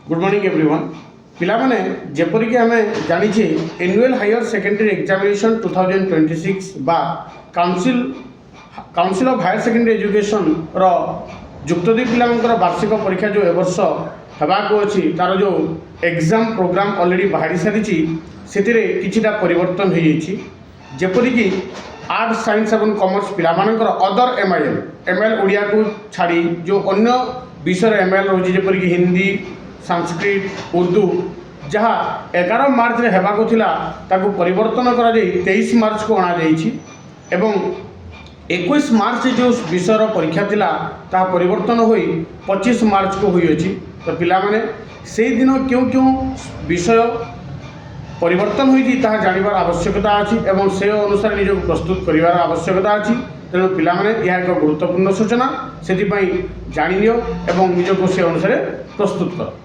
Good morning everyone पिलामाने जेपरिक आम जानी एनुअल हायर सेकेंडरी एग्जामिनेशन 2026 बा council of higher secondary education रो जुक्त दुई पिलांकर वार्षिक परीक्षा जो एवर्ष होगाको अच्छी तार जो एग्जाम प्रोग्राम ऑलरेडी बाहरी सारी से किछिटा परिवर्तन हो जेपरिक आर्ट्स साइंस और कॉमर्स पिलामानकर अदर एमआईएल ओडिया को छाड़ी जो अन्य विषय एमआईएल रही जेपरिक हिंदी संस्कृत उर्दू जहाँ 11 मार्च रे हेबाको थिला ताकू परिवर्तन करा जाई 23 मार्च को अणा जाइछि एवं 21 मार्च जो विषय परीक्षा थिला ता परिवर्तन होई 25 मार्च को होई अछि। तो पिला माने से दिन क्यों क्यों विषय परिवर्तन होई ता जानिबार आवश्यकता अछि एवं से अनुसार निजको प्रस्तुत करिवार आवश्यकता अछि। तेणु पिला माने यह एक गुरुत्वपूर्ण सूचना से जानि नियो एवं निजको से अनुसार प्रस्तुत कर।